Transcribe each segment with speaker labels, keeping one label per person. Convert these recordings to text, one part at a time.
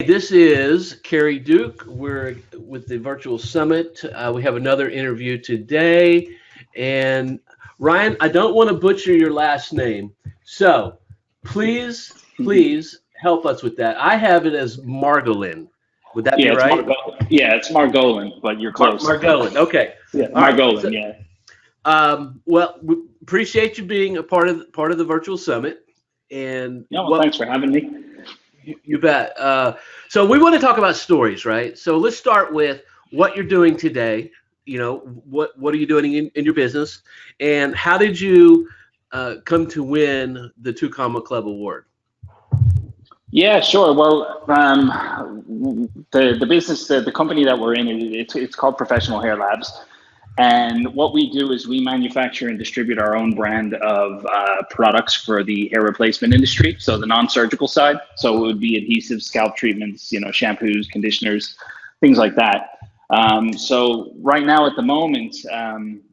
Speaker 1: this is Kerry Duke. We're with the Virtual Summit. We have another interview today. And Ryan, I don't want to butcher your last name. So please help us with that. I have it as Margolin. Would that be right?
Speaker 2: It's Margolin, but you're close.
Speaker 1: Margolin, okay.
Speaker 2: Yeah, Margolin, yeah.
Speaker 1: Well, we appreciate you being a part of the Virtual Summit. And
Speaker 2: thanks for having me.
Speaker 1: You bet. So we want to talk about stories, right? So let's start with what you're doing today. What are you doing in your business, and how did you come to win the 2 Comma Club award?
Speaker 2: Yeah, sure. Well, the business, the company that we're in, it's called Professional Hair Labs. And what we do is we manufacture and distribute our own brand of products for the hair replacement industry. So the non-surgical side. So it would be adhesives, scalp treatments, shampoos, conditioners, things like that. So right now at the moment,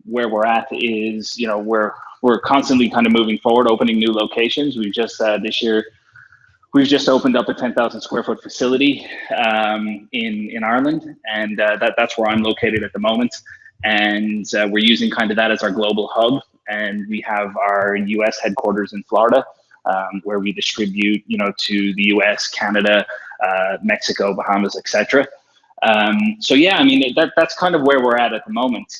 Speaker 2: where we're at is, we're constantly kind of moving forward, opening new locations. We've just this year, we've just opened up a 10,000 square foot facility in Ireland, and that's where I'm located at the moment. And we're using kind of that as our global hub. And we have our US headquarters in Florida, where we distribute, to the US, Canada, Mexico, Bahamas, etc. So yeah, I mean, that's kind of where we're at the moment.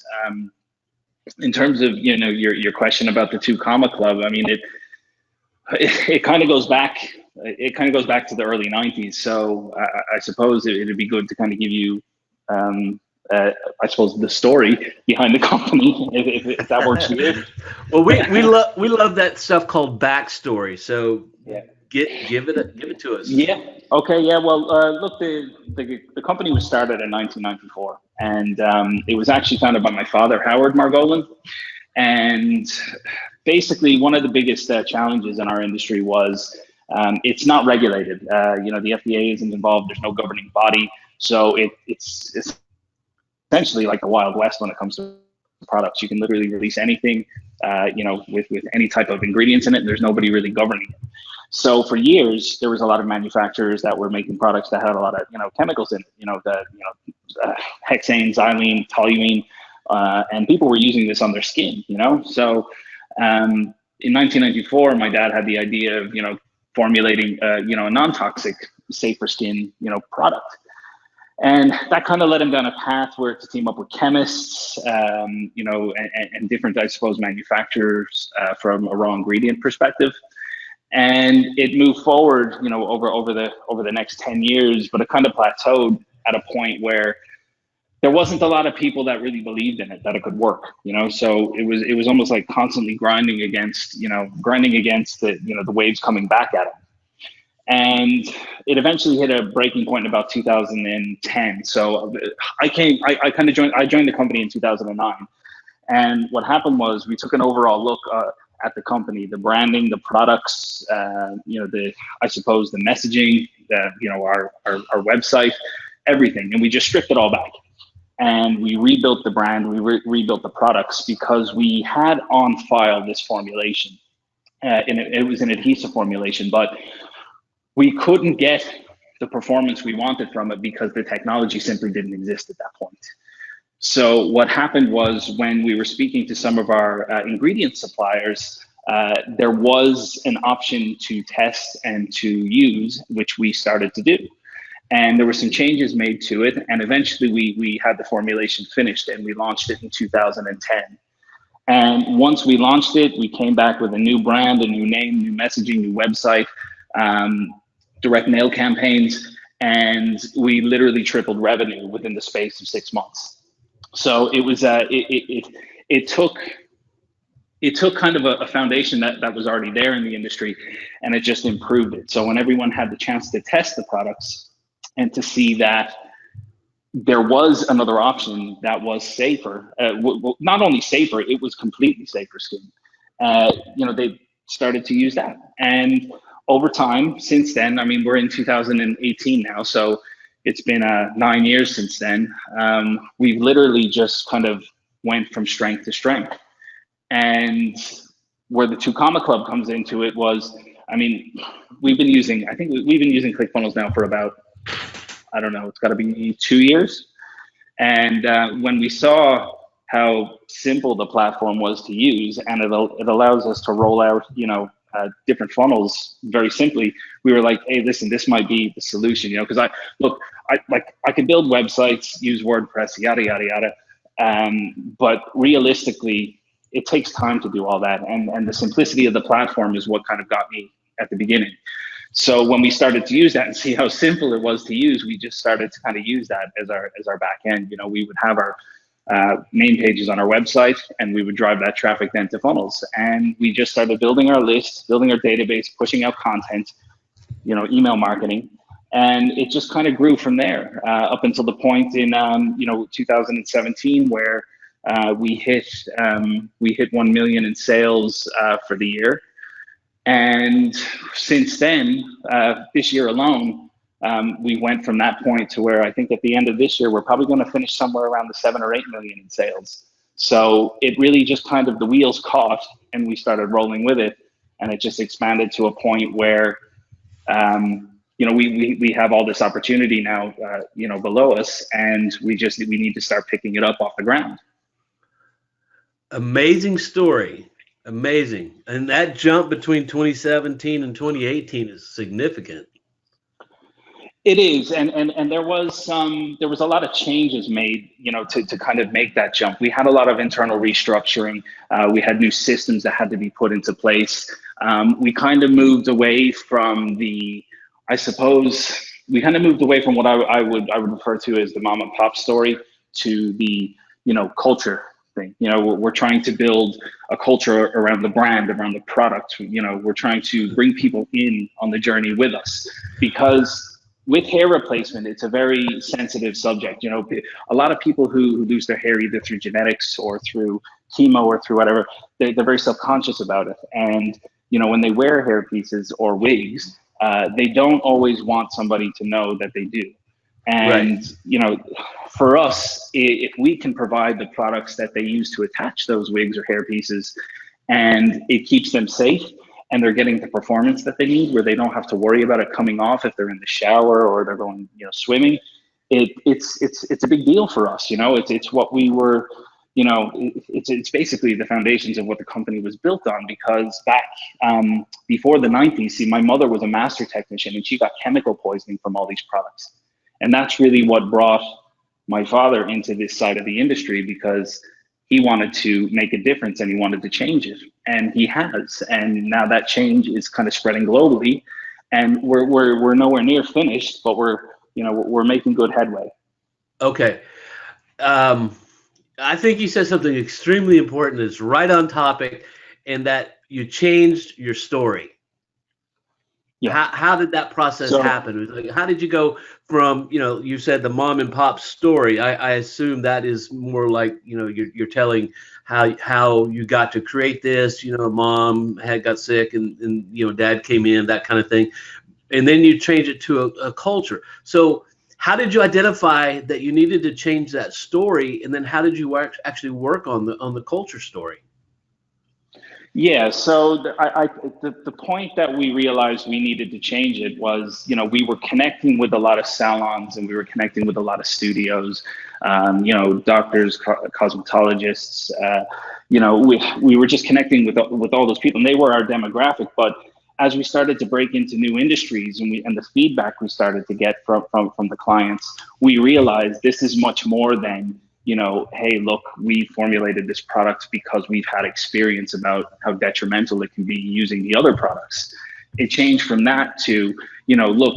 Speaker 2: In terms of, your question about the 2 Comma Club, I mean, it kind of goes back. It kind of goes back to the early 90s. So I suppose it'd be good to kind of give you, I suppose, the story behind the company, if that works for you.
Speaker 1: Well, we love that stuff called backstory. So yeah, give it to us.
Speaker 2: Yeah. Okay. Yeah. Well, look, the company was started in 1994, and it was actually founded by my father, Howard Margolin. And basically, one of the biggest challenges in our industry was it's not regulated. The FDA isn't involved. There's no governing body, so it's essentially like the Wild West when it comes to products. You can literally release anything, with any type of ingredients in it. And there's nobody really governing it. So for years, there was a lot of manufacturers that were making products that had a lot of, chemicals in it, hexane, xylene, toluene, and people were using this on their skin, So in 1994, my dad had the idea of, formulating, a non-toxic, safe for skin, product. And that kind of led him down a path where to team up with chemists, and different, I suppose, manufacturers from a raw ingredient perspective. And it moved forward, over the next 10 years, but it kind of plateaued at a point where there wasn't a lot of people that really believed in it, that it could work, So it was almost like constantly grinding against the waves coming back at it. And it eventually hit a breaking point in about 2010. So I joined the company in 2009. And what happened was we took an overall look at the company, the branding, the products, I suppose the messaging, our website, everything. And we just stripped it all back. And we rebuilt the brand, we rebuilt the products, because we had on file this formulation. And it was an adhesive formulation, but we couldn't get the performance we wanted from it because the technology simply didn't exist at that point. So what happened was, when we were speaking to some of our ingredient suppliers, there was an option to test and to use, which we started to do. And there were some changes made to it. And eventually we had the formulation finished, and we launched it in 2010. And once we launched it, we came back with a new brand, a new name, new messaging, new website, direct mail campaigns, and we literally tripled revenue within the space of 6 months. So it was it took kind of a foundation that was already there in the industry, and it just improved it. So when everyone had the chance to test the products and to see that there was another option that was safer, not only safer, it was completely safe for skin. They started to use that. And over time, since then, I mean, we're in 2018 now, so it's been 9 years since then. We've literally just kind of went from strength to strength. And where the 2 Comma Club comes into it was, I mean, we've been using Clickfunnels now for about I don't know, it's got to be 2 years. And when we saw how simple the platform was to use, and it allows us to roll out, different funnels very simply, we were like, hey, listen, this might be the solution, because I could build websites, use WordPress, yada yada yada, but realistically, it takes time to do all that, and the simplicity of the platform is what kind of got me at the beginning. So when we started to use that and see how simple it was to use, we just started to kind of use that as our back end. We would have our main pages on our website, and we would drive that traffic then to funnels. And we just started building our list, building our database, pushing out content, email marketing. And it just kind of grew from there up until the point in 2017 where we hit 1 million in sales for the year. And since then, this year alone, we went from that point to where I think at the end of this year, we're probably going to finish somewhere around the 7 or 8 million in sales. So it really just kind of, the wheels caught and we started rolling with it. And it just expanded to a point where, we have all this opportunity now, below us, and we need to start picking it up off the ground.
Speaker 1: Amazing story. Amazing. And that jump between 2017 and 2018 is significant.
Speaker 2: It is, and there was a lot of changes made, to kind of make that jump. We had a lot of internal restructuring. We had new systems that had to be put into place. We kind of moved away from what I would refer to as the mom and pop story to the, culture thing. We're trying to build a culture around the brand, around the product. We're trying to bring people in on the journey with us, because with hair replacement, it's a very sensitive subject. A lot of people who lose their hair either through genetics or through chemo or through whatever, they're very self-conscious about it. And, when they wear hair pieces or wigs, they don't always want somebody to know that they do. And, right. For us, if we can provide the products that they use to attach those wigs or hair pieces, and it keeps them safe, and they're getting the performance that they need, where they don't have to worry about it coming off if they're in the shower or they're going, swimming. It's a big deal for us. It's what we were, it's basically the foundations of what the company was built on, because back before the 90s, see, my mother was a master technician and she got chemical poisoning from all these products. And that's really what brought my father into this side of the industry, because he wanted to make a difference and he wanted to change it, and he has. And now that change is kind of spreading globally, and we're nowhere near finished, but we're making good headway.
Speaker 1: Okay, I think you said something extremely important. It's right on topic, and that you changed your story. Yeah. How did that process happen? Like, how did you go from, you said the mom and pop story. I assume that is more like, you're telling how you got to create this, mom got sick and dad came in, that kind of thing. And then you change it to a culture. So how did you identify that you needed to change that story? And then how did you actually work on the culture story?
Speaker 2: Yeah, so the point that we realized we needed to change it was, we were connecting with a lot of salons and we were connecting with a lot of studios, doctors, cosmetologists, we were just connecting with all those people, and they were our demographic. But as we started to break into new industries and the feedback we started to get from the clients, we realized this is much more than, hey, look, we formulated this product because we've had experience about how detrimental it can be using the other products. It changed from that to, look,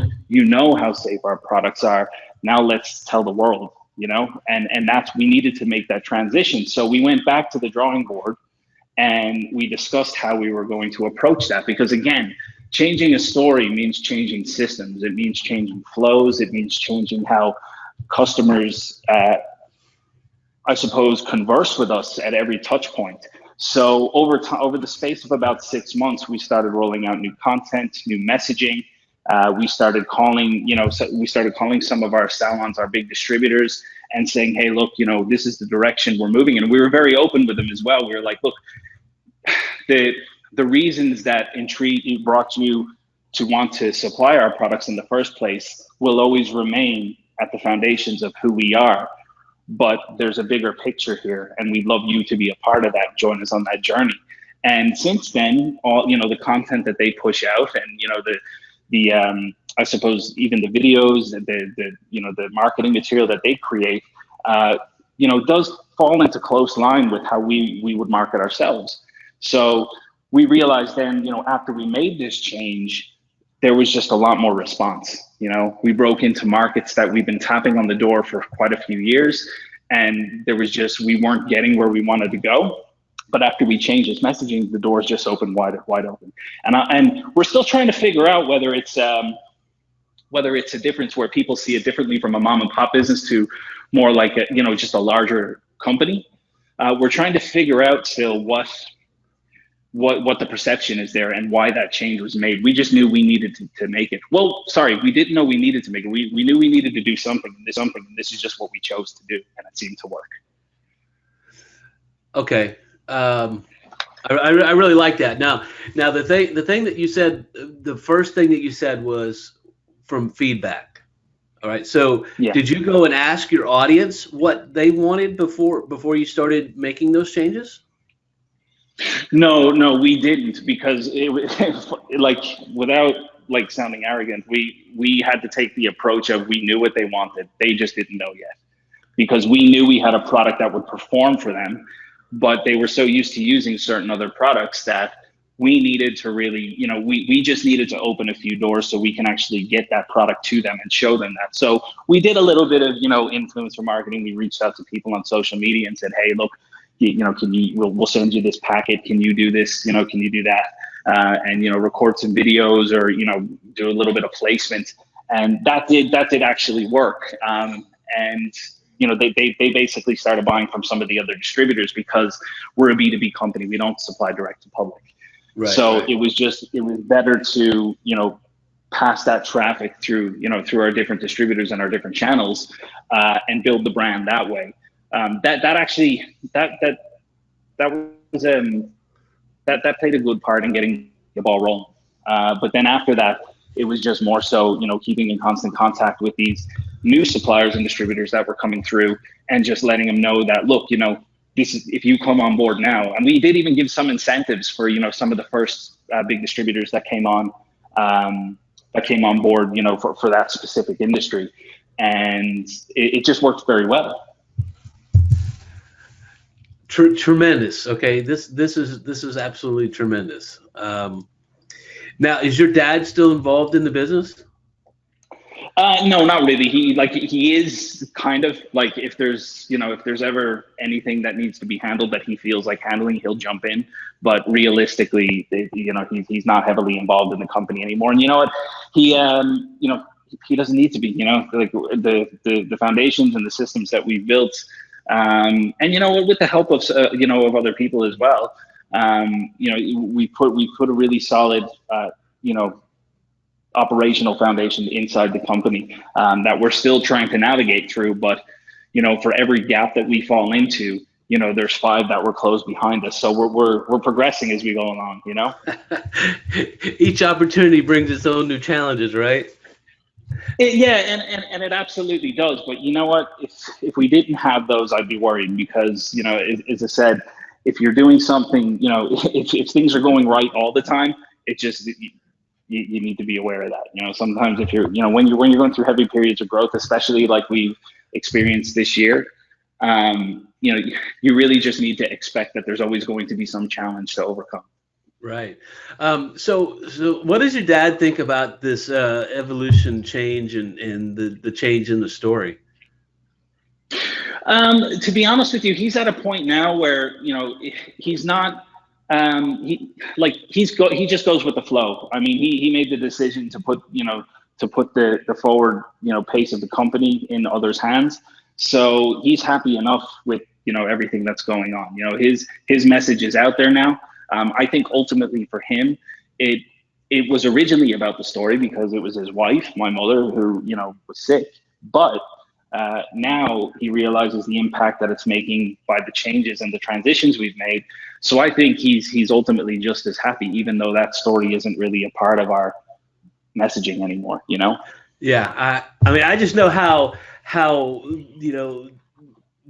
Speaker 2: how safe our products are. Now let's tell the world, and that's, we needed to make that transition. So we went back to the drawing board and we discussed how we were going to approach that, because again, changing a story means changing systems. It means changing flows. It means changing how customers, I suppose, converse with us at every touch point. So over the space of about 6 months, we started rolling out new content, new messaging. We started calling, some of our salons, our big distributors, and saying, hey, look, this is the direction we're moving in. And we were very open with them as well. We were like, look, the reasons that brought you to want to supply our products in the first place will always remain at the foundations of who we are, but there's a bigger picture here, and we'd love you to be a part of that. Join us on that journey. And since then, all the content that they push out, and the I suppose even the videos, the marketing material that they create, does fall into close line with how we would market ourselves. So we realized then, after we made this change, there was just a lot more response. We broke into markets that we've been tapping on the door for quite a few years, and we weren't getting where we wanted to go. But after we changed this messaging, the doors just opened wide open. And we're still trying to figure out whether it's a difference where people see it differently from a mom and pop business to more like just a larger company. We're trying to figure out still what the perception is there and why that change was made. We just knew we needed to make it. Well, sorry, we didn't know we needed to make it. We knew we needed to do something, and this is just what we chose to do, and it seemed to work.
Speaker 1: Okay. I really like that. Now the thing that you said, the first thing that you said was from feedback. All right. So yeah. Did you go and ask your audience what they wanted before you started making those changes?
Speaker 2: No, we didn't, because it was like, without like sounding arrogant, we had to take the approach of, we knew what they wanted. They just didn't know yet, because we knew we had a product that would perform for them, but they were so used to using certain other products that we needed to really, we just needed to open a few doors so we can actually get that product to them and show them that. So we did a little bit of, influencer marketing. We reached out to people on social media and said, hey, look, we'll send you this packet. Can you do this? Can you do that? And, record some videos, or, do a little bit of placement. And that did actually work. And they basically started buying from some of the other distributors, because we're a B2B company. We don't supply direct to public. Right, so right. It was better to, pass that traffic through our different distributors and our different channels, and build the brand that way. That played a good part in getting the ball rolling. But then after that, it was just more so, keeping in constant contact with these new suppliers and distributors that were coming through, and just letting them know that, look, this is, if you come on board now. And we did even give some incentives for, some of the first big distributors that came on board, for that specific industry. And it just worked very well.
Speaker 1: Tremendous. Okay, this is absolutely tremendous. Now, is your dad still involved in the business?
Speaker 2: No, not really. He is kind of like, if there's ever anything that needs to be handled that he feels like handling, he'll jump in. But realistically, he's not heavily involved in the company anymore. And you know what? He doesn't need to be. Like the foundations and the systems that we've built. And with the help of of other people as well, we put a really solid operational foundation inside the company, that we're still trying to navigate through. But for every gap that we fall into, there's 5 that were closed behind us. So we're progressing as we go along.
Speaker 1: Each opportunity brings its own new challenges, right?
Speaker 2: And it absolutely does. But you know what? If we didn't have those, I'd be worried, because as I said, if you're doing something, if things are going right all the time, it just you need to be aware of that. Sometimes if you're when you're going through heavy periods of growth, especially like we've experienced this year, you really just need to expect that there's always going to be some challenge to overcome.
Speaker 1: Right. So what does your dad think about this evolution change and the change in the story?
Speaker 2: To be honest with you, he's at a point now where he's not. He just goes with the flow. I mean, he made the decision to put the forward pace of the company in others' hands. So he's happy enough with everything that's going on. His message is out there now. I think ultimately for him, it was originally about the story because it was his wife, my mother, who was sick. But now he realizes the impact that it's making by the changes and the transitions we've made. So I think he's ultimately just as happy, even though that story isn't really a part of our messaging anymore.
Speaker 1: Yeah, I mean, I just know how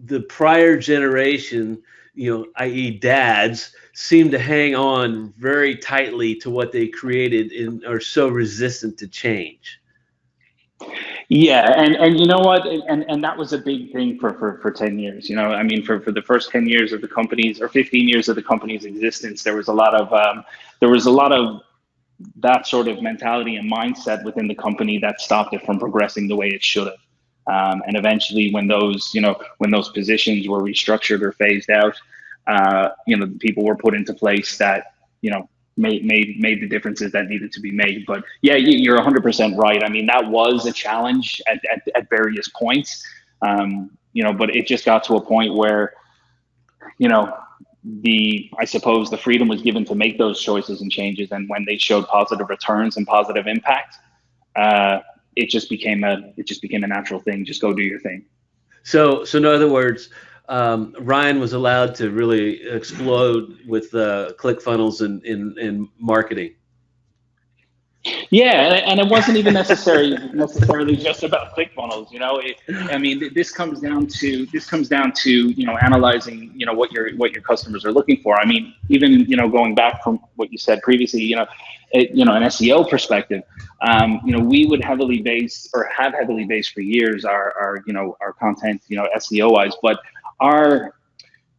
Speaker 1: the prior generation, i.e., dads, seem to hang on very tightly to what they created and are so resistant to change.
Speaker 2: Yeah, and you know what, and that was a big thing for 10 years. I mean, for the first 10 years of the company's, or 15 years of the company's existence, there was a lot of that sort of mentality and mindset within the company that stopped it from progressing the way it should have. And eventually, when those positions were restructured or phased out, people were put into place that made the differences that needed to be made. But yeah, you're 100% right. I mean, that was a challenge at various points. But it just got to a point where you know I suppose the freedom was given to make those choices and changes, and when they showed positive returns and positive impact, uh, it just became a natural thing. Just go do your thing.
Speaker 1: So in other words, Ryan was allowed to really explode with ClickFunnels and marketing.
Speaker 2: Yeah, and it wasn't even necessarily just about ClickFunnels. I mean, this comes down to analyzing what your customers are looking for. I mean, even going back from what you said previously, an SEO perspective, we would heavily base, or have heavily based for years, our content, SEO wise, but our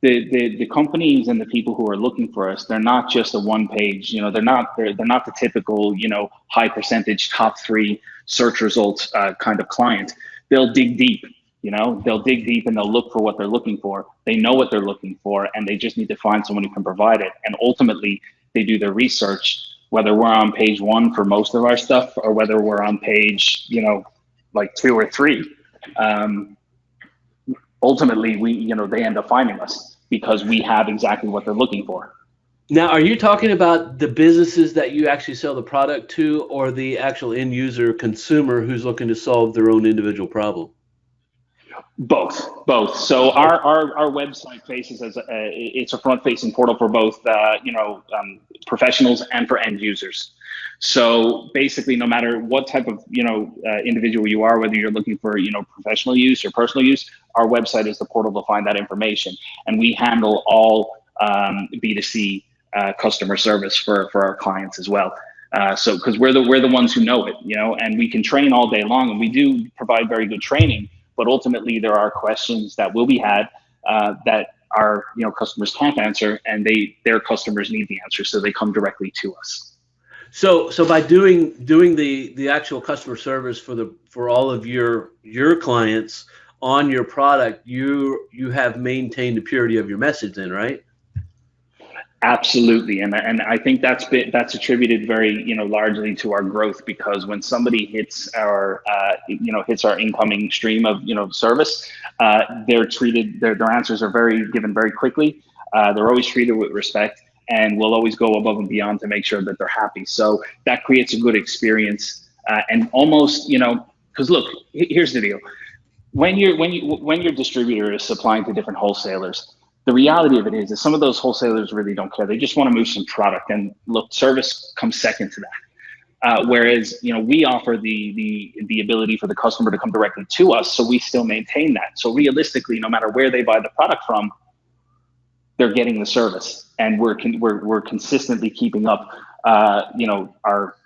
Speaker 2: the companies and the people who are looking for us, they're not just a one page, they're not the typical, high percentage top three search results kind of client. They'll dig deep, they'll dig deep and they'll look for what they're looking for. They know what they're looking for, and they just need to find someone who can provide it. And ultimately they do their research, whether we're on page one for most of our stuff or whether we're on page, like two or three. Um, Ultimately they end up finding us because we have exactly what they're looking for.
Speaker 1: Now, are you talking about the businesses that you actually sell the product to, or the actual end user consumer who's looking to solve their own individual problem?
Speaker 2: Both. So our website faces as it's a front facing portal for both professionals and for end users. So basically, no matter what type of individual you are, whether you're looking for professional use or personal use, our website is the portal to find that information, and we handle all B2C customer service for our clients as well. So because we're the ones who know it, and we can train all day long, and we do provide very good training. But ultimately, there are questions that will be had that our customers can't answer, and their customers need the answer, so they come directly to us.
Speaker 1: So by doing the actual customer service for all of your clients on your product, you have maintained the purity of your message then, right?
Speaker 2: Absolutely, and I think that's attributed very largely to our growth, because when somebody hits our hits our incoming stream of service, they're treated, their answers are given very quickly. They're always treated with respect, and we'll always go above and beyond to make sure that they're happy. So that creates a good experience, and almost because look, here's the deal: when your distributor is supplying to different wholesalers, the reality of it is that some of those wholesalers really don't care. They just want to move some product, and look, service comes second to that. Whereas we offer the ability for the customer to come directly to us, so we still maintain that. So realistically, no matter where they buy the product from, they're getting the service, and we're consistently keeping up. Our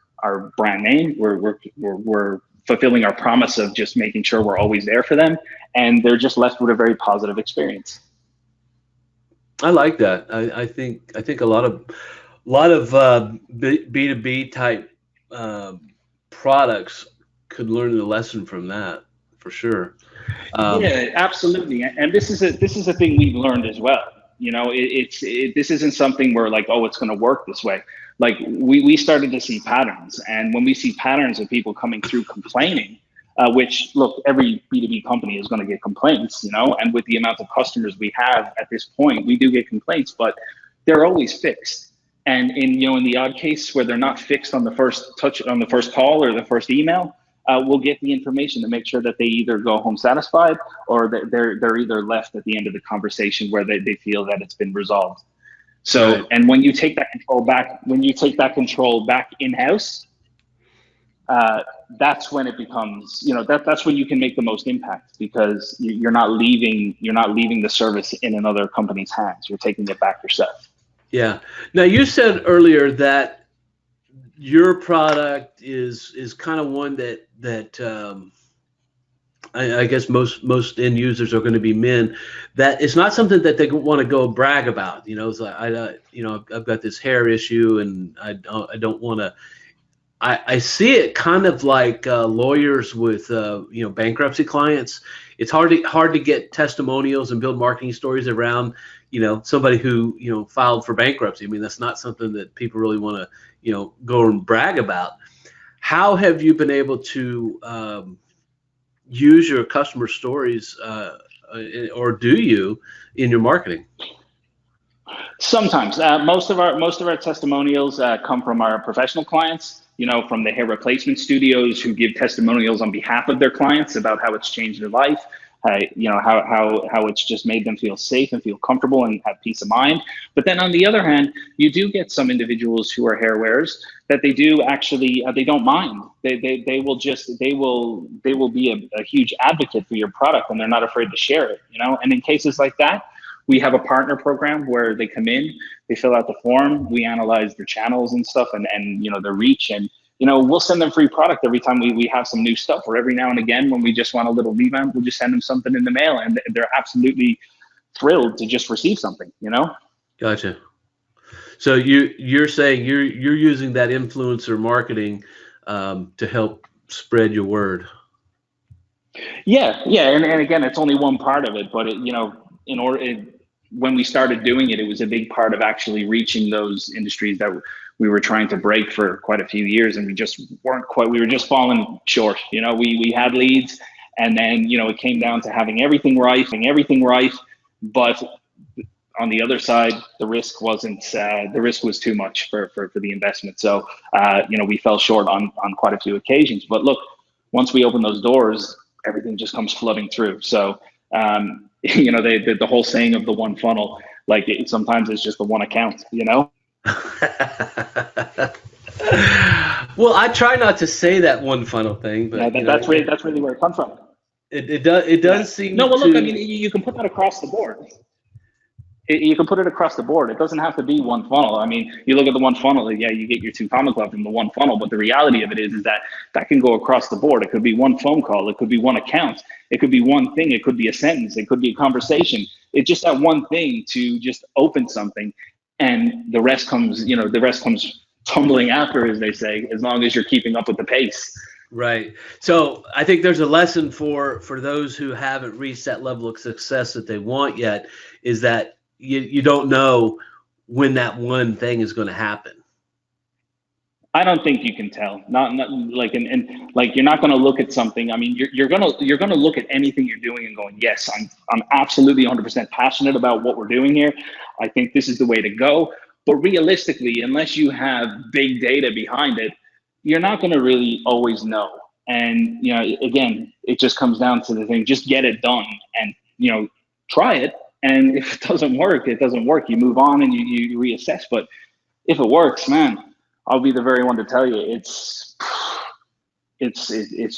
Speaker 2: brand name. We're fulfilling our promise of just making sure we're always there for them, and they're just left with a very positive experience.
Speaker 1: I like that. I think a lot of B2B type products could learn the lesson from that for sure.
Speaker 2: Yeah, absolutely. And this is a thing we've learned as well. This isn't something where like, oh, it's going to work this way. Like we started to see patterns, and when we see patterns of people coming through complaining, which look, every B2B company is going to get complaints, and with the amount of customers we have at this point, we do get complaints, but they're always fixed. And in the odd case where they're not fixed on the first call or the first email, we'll get the information to make sure that they either go home satisfied, or that they're either left at the end of the conversation where they feel that it's been resolved. So, right. And when you take that control back in-house, that's when it becomes, that's when you can make the most impact, because you're not leaving the service in another company's hands. You're taking it back yourself.
Speaker 1: Yeah. Now you said earlier that your product is kind of one that I guess most end users are going to be men. That it's not something that they want to go brag about. It's like I've got this hair issue and I don't want to. I see it kind of like lawyers with bankruptcy clients. It's hard to get testimonials and build marketing stories around somebody who filed for bankruptcy. I mean, that's not something that people really want to go and brag about. How have you been able to use your customer stories, or do you, in your marketing?
Speaker 2: Sometimes. Most of our testimonials come from our professional clients, from the hair replacement studios who give testimonials on behalf of their clients about how it's changed their life, how it's just made them feel safe and feel comfortable and have peace of mind. But then on the other hand, you do get some individuals who are hair wearers that they do actually, they don't mind. They will be a huge advocate for your product, and they're not afraid to share it, and in cases like that, we have a partner program where they come in, they fill out the form, we analyze their channels and stuff, and their reach, and we'll send them free product every time we have some new stuff, or every now and again when we just want a little revamp, we'll just send them something in the mail, and they're absolutely thrilled to just receive something.
Speaker 1: Gotcha. So you're saying you're using that influencer marketing to help spread your word.
Speaker 2: Yeah, and again, it's only one part of it, but when we started doing it, it was a big part of actually reaching those industries that we were trying to break for quite a few years, and we just weren't quite. We were just falling short. We had leads, and then it came down to having everything right, but on the other side, the risk wasn't. The risk was too much for the investment. So we fell short on quite a few occasions. But look, once we open those doors, everything just comes flooding through. So. The whole saying of the one funnel, like sometimes it's just the one account,
Speaker 1: Well, I try not to say that one funnel thing, but
Speaker 2: that's really where it comes from.
Speaker 1: It does seem.
Speaker 2: No, well, look, I mean, you can put that across the board. You can put it across the board. It doesn't have to be one funnel. I mean, you look at the one funnel, yeah, you get your 2 comma club from the one funnel, but the reality of it is that can go across the board. It could be one phone call. It could be one account. It could be one thing. It could be a sentence. It could be a conversation. It's just that one thing to just open something, and the rest comes tumbling after, as they say, as long as you're keeping up with the pace.
Speaker 1: Right. So I think there's a lesson for those who haven't reached that level of success that they want yet, is that you don't know when that one thing is going to happen.
Speaker 2: I don't think you can tell. Not like, and like, you're not going to look at something. I mean, you're going to look at anything you're doing and going, yes, I'm absolutely 100% passionate about what we're doing here. I think this is the way to go. But realistically, unless you have big data behind it, you're not going to really always know. And, again, it just comes down to the thing, just get it done and, try it. And if it doesn't work, it doesn't work. You move on and you reassess. But if it works, man, I'll be the very one to tell you it's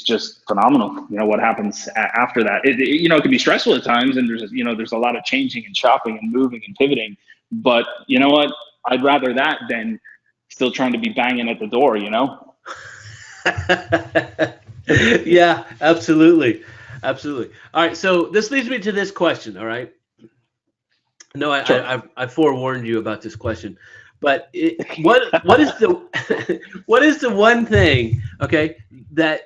Speaker 2: just phenomenal. What happens after that. It can be stressful at times, and there's a lot of changing and shopping and moving and pivoting. But you know what? I'd rather that than still trying to be banging at the door.
Speaker 1: Yeah, absolutely. All right, so this leads me to this question. All right. No,
Speaker 2: Sure.
Speaker 1: I forewarned you about this question, but what is the one thing, okay, that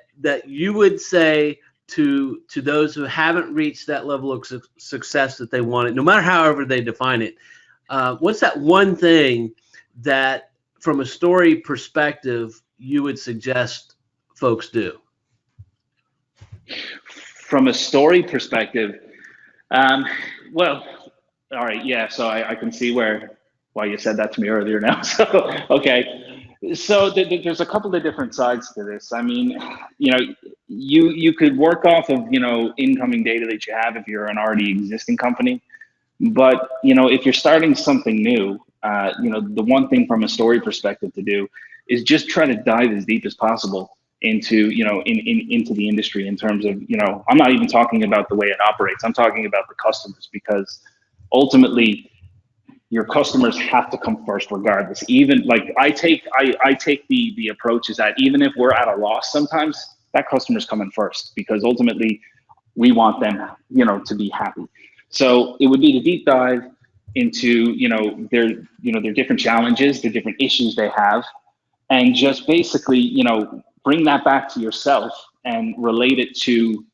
Speaker 1: you would say to those who haven't reached that level of success that they wanted, no matter however they define it? What's that one thing that, from a story perspective, you would suggest folks do?
Speaker 2: From a story perspective, well. All right, yeah. So I can see why you said that to me earlier now. So okay, so there's a couple of different sides to this. I mean, you could work off of incoming data that you have if you're an already existing company, but if you're starting something new, the one thing from a story perspective to do is just try to dive as deep as possible into, into the industry in terms of, I'm not even talking about the way it operates. I'm talking about the customers, because ultimately your customers have to come first regardless. Even like I take the approach is that even if we're at a loss, sometimes that customer's coming first, because ultimately we want them, to be happy. So it would be the deep dive into, their different challenges, the different issues they have, and just basically, bring that back to yourself and relate it to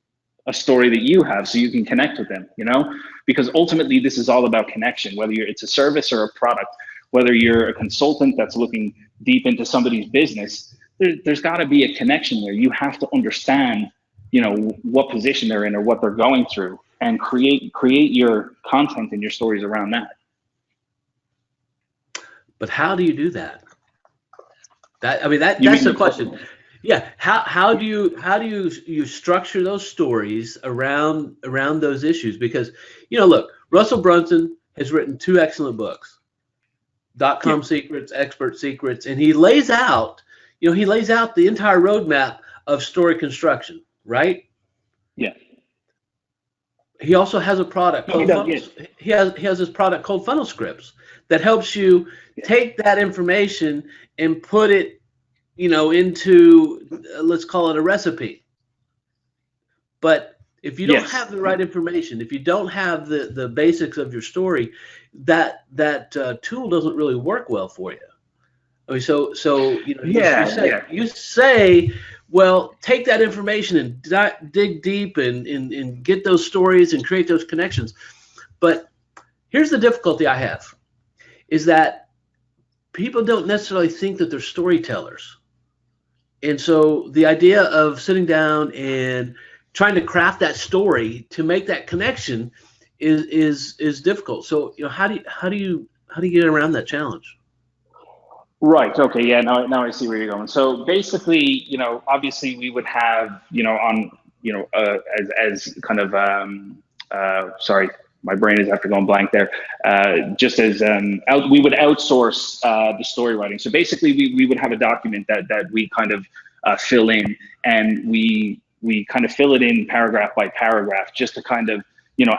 Speaker 2: a story that you have, so you can connect with them, because ultimately this is all about connection, whether it's a service or a product, whether you're a consultant that's looking deep into somebody's business, there's got to be a connection there. You have to understand, what position they're in or what they're going through, and create your content and your stories around that.
Speaker 1: But how do you do that? That's the question. Yeah, how do you structure those stories around those issues? Because look, Russell Brunson has written 2 excellent books, .com Secrets, Expert Secrets, and he lays out the entire roadmap of story construction, right?
Speaker 2: Yeah.
Speaker 1: He also has a product called Funnels. He has this product called Funnel Scripts that helps you take that information and put it into, let's call it a recipe. But if you don't have the right information, if you don't have the basics of your story, that tool doesn't really work well for you. I mean, you say, well, take that information and dig deep and get those stories and create those connections. But here's the difficulty I have, is that people don't necessarily think that they're storytellers. And so the idea of sitting down and trying to craft that story to make that connection is difficult. So how do you get around that challenge?
Speaker 2: Right. Okay. Yeah. Now I see where you're going. So basically, obviously we would have, as kind of, sorry, my brain is after going blank there. Just as we would outsource the story writing. So basically, we would have a document that we kind of fill in, and we kind of fill it in paragraph by paragraph, just to kind of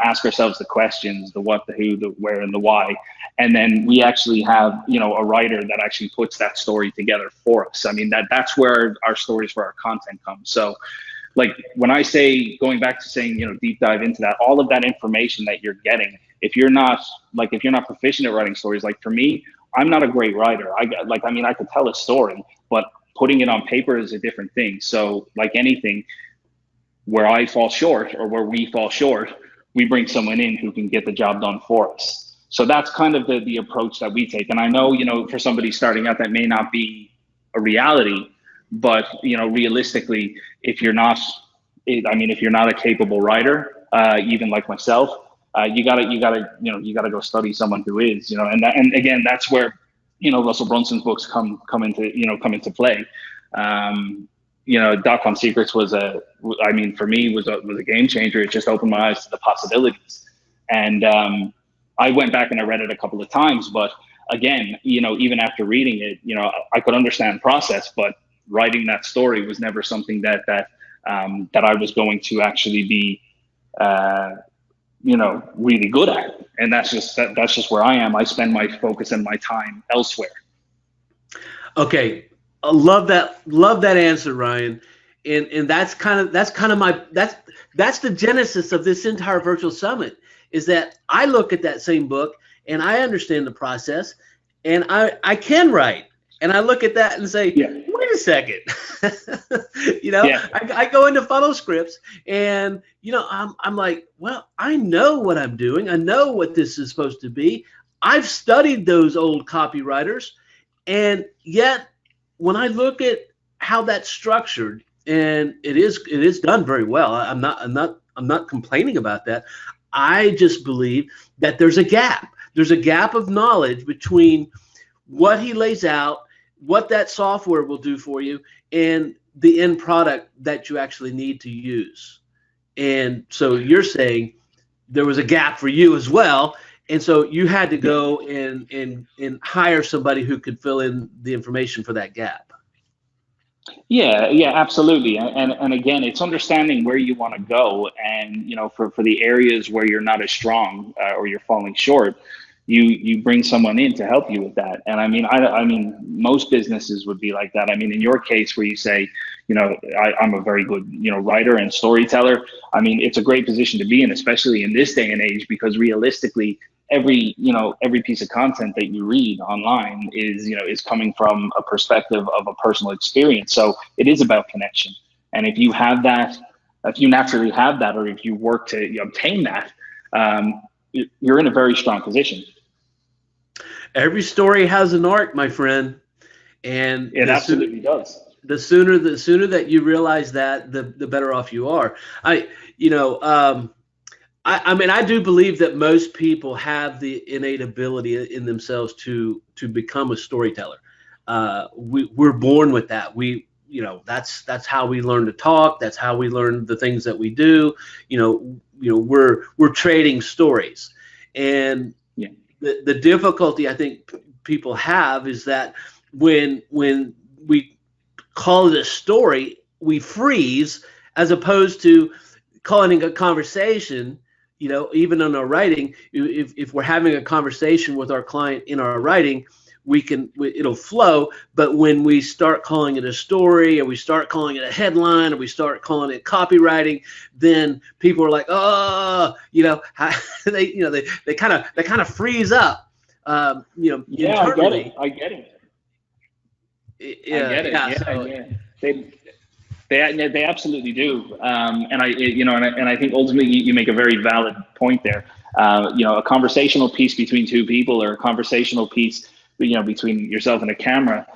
Speaker 2: ask ourselves the questions, the what, the who, the where, and the why, and then we actually have a writer that actually puts that story together for us. I mean, that's where our stories for our content come. So, like when I say, going back to saying, deep dive into that, all of that information that you're getting, if you're not proficient at writing stories, like for me, I'm not a great writer. I could tell a story, but putting it on paper is a different thing. So like anything, where I fall short or where we fall short, we bring someone in who can get the job done for us. So that's kind of the approach that we take. And I know, for somebody starting out, that may not be a reality, but realistically, if you're not a capable writer, even like myself, you gotta go study someone who is, and again, that's where Russell Brunson's books come into play. .com Secrets was for me was a game changer. It just opened my eyes to the possibilities, and I went back and I read it a couple of times. But again, even after reading it, I could understand the process, but writing that story was never something that I was going to actually be, really good at. And that's just where I am. I spend my focus and my time elsewhere.
Speaker 1: Okay. I love that answer, Ryan. And that's the genesis of this entire virtual summit, is that I look at that same book and I understand the process, and I can write, and I look at that and say, wait a second, I go into Funnel Scripts, and I'm like, well, I know what I'm doing. I know what this is supposed to be. I've studied those old copywriters, and yet when I look at how that's structured, and it is done very well. I'm not complaining about that. I just believe that there's a gap. There's a gap of knowledge between what he lays out, what that software will do for you, and the end product that you actually need to use. And so you're saying there was a gap for you as well. And so you had to go and hire somebody who could fill in the information for that gap.
Speaker 2: Yeah, absolutely. And again, it's understanding where you want to go, and for the areas where you're not as strong, or you're falling short, you bring someone in to help you with that. And I mean, most businesses would be like that. I mean, in your case, where you say, I'm a very good writer and storyteller. I mean, it's a great position to be in, especially in this day and age, because realistically, every piece of content that you read online is coming from a perspective of a personal experience. So it is about connection. And if you have that, if you naturally have that, or if you work to obtain that, you're in a very strong position.
Speaker 1: Every story has an arc, my friend, and
Speaker 2: It absolutely does.
Speaker 1: the sooner that you realize that, the better off you are. I you know I mean, I do believe that most people have the innate ability in themselves to become a storyteller. We're born with that. That's how we learn to talk. That's how we learn the things that we do. We're trading stories, and
Speaker 2: Yeah.
Speaker 1: the difficulty I think people have is that when we call it a story, we freeze, as opposed to calling it a conversation. Even in our writing, if we're having a conversation with our client in our writing, it'll flow. But when we start calling it a story, or we start calling it a headline, or we start calling it copywriting, then people are like, oh, they kind of freeze up,
Speaker 2: Yeah,
Speaker 1: internally.
Speaker 2: I get it. I
Speaker 1: Yeah,
Speaker 2: get it.
Speaker 1: yeah.
Speaker 2: Yeah,
Speaker 1: So
Speaker 2: yeah. They they absolutely do. And I think ultimately you make a very valid point there. A conversational piece between two people, or a conversational piece, between yourself and a camera,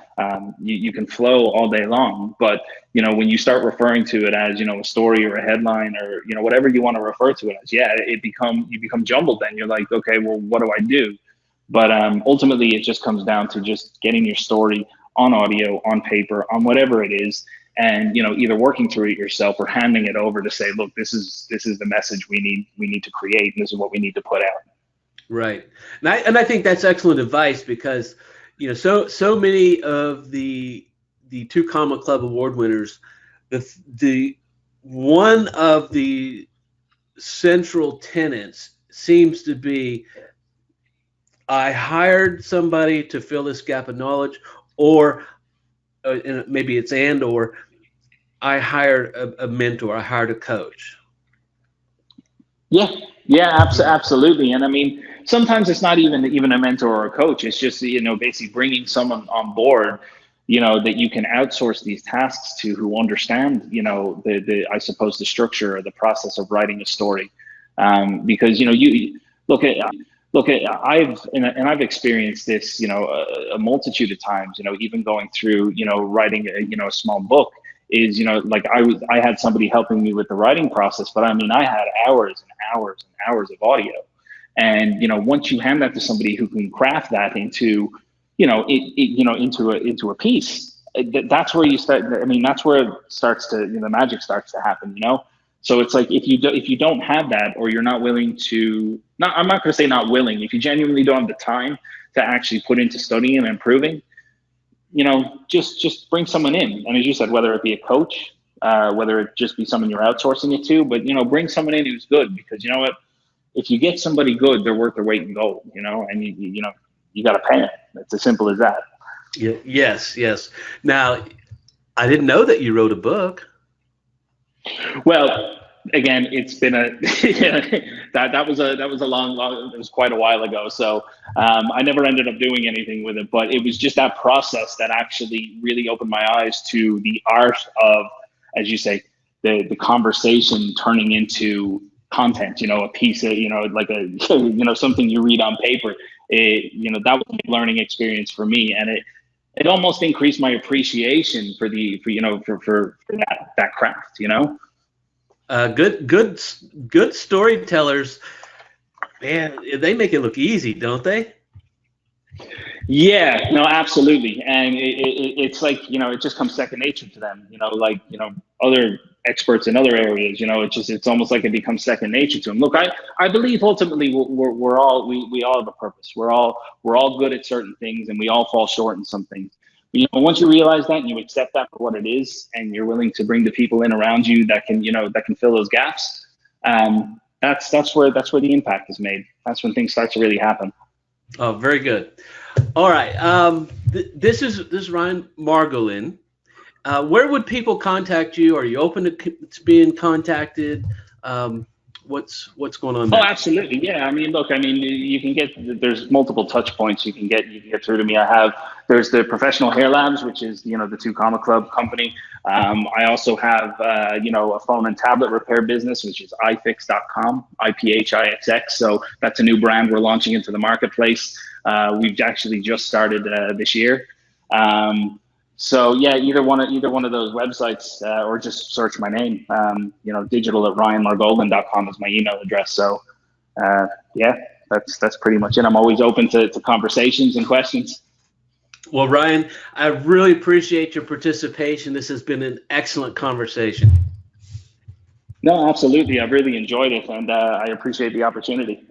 Speaker 2: you can flow all day long. But when you start referring to it as a story or a headline, or whatever you want to refer to it as, yeah, you become jumbled. Then you're like, okay, well, what do I do? But ultimately, it just comes down to just getting your story on audio, on paper, on whatever it is, and either working through it yourself, or handing it over to say, look, this is the message we need to create, and this is what we need to put out.
Speaker 1: right, and I think that's excellent advice, because so many of the two comma club award winners, the one of the central tenets seems to be, I hired somebody to fill this gap of knowledge, or and maybe it's or I hired a mentor, I hired a coach.
Speaker 2: Yeah, yeah, absolutely. And I mean, sometimes it's not even a mentor or a coach. It's just basically bringing someone on board, that you can outsource these tasks to, who understand the I suppose the structure or the process of writing a story. Because you look at I've experienced this a multitude of times. Even going through writing a small book, is like I had somebody helping me with the writing process, but I mean, I had hours and hours and hours of audio. And once you hand that to somebody who can craft that into into a piece, that's where you start. I mean, that's where it starts to the magic starts to happen. So it's like, if you don't have that, or you're not willing to, not I'm not going to say not willing, if you genuinely don't have the time to actually put into studying and improving, just bring someone in. And as you said, whether it be a coach, whether it just be someone you're outsourcing it to, but bring someone in who's good, because you know what, if you get somebody good, they're worth their weight in gold. And you got to pay them. It's as simple as that.
Speaker 1: Yeah, yes. Now, I didn't know that you wrote a book.
Speaker 2: Well, again, it's been that was a long, it was quite a while ago. So I never ended up doing anything with it, but it was just that process that actually really opened my eyes to the art of, as you say, the conversation turning into content. A piece of like a something you read on paper. That was a learning experience for me, and it almost increased my appreciation for that craft.
Speaker 1: Good storytellers, man. They make it look easy, don't they?
Speaker 2: Yeah, no, absolutely. And it's like, it just comes second nature to them, like, other experts in other areas, it's almost like it becomes second nature to them. Look, I believe ultimately we all have a purpose. We're all good at certain things, and we all fall short in some things. once you realize that and you accept that for what it is, and you're willing to bring the people in around you that can, that can fill those gaps, that's where the impact is made. That's when things start to really happen.
Speaker 1: Oh, very good. All right. This is Ryan Margolin. Where would people contact you? Are you open to being contacted? What's going on there?
Speaker 2: Oh, absolutely. Yeah. You can get, there's multiple touch points you can get through to me. There's the Professional Hair Labs, which is, the Two Comma Club company. I also have, a phone and tablet repair business, which is iPhixx.com, IPHIXX. So that's a new brand we're launching into the marketplace. We've actually just started this year. So yeah, either one of those websites, or just search my name. digital@ryanmargolin.com is my email address. So yeah, that's pretty much it. I'm always open to conversations and questions.
Speaker 1: Well, Ryan, I really appreciate your participation. This has been an excellent conversation.
Speaker 2: No, absolutely. I've really enjoyed it, and I appreciate the opportunity.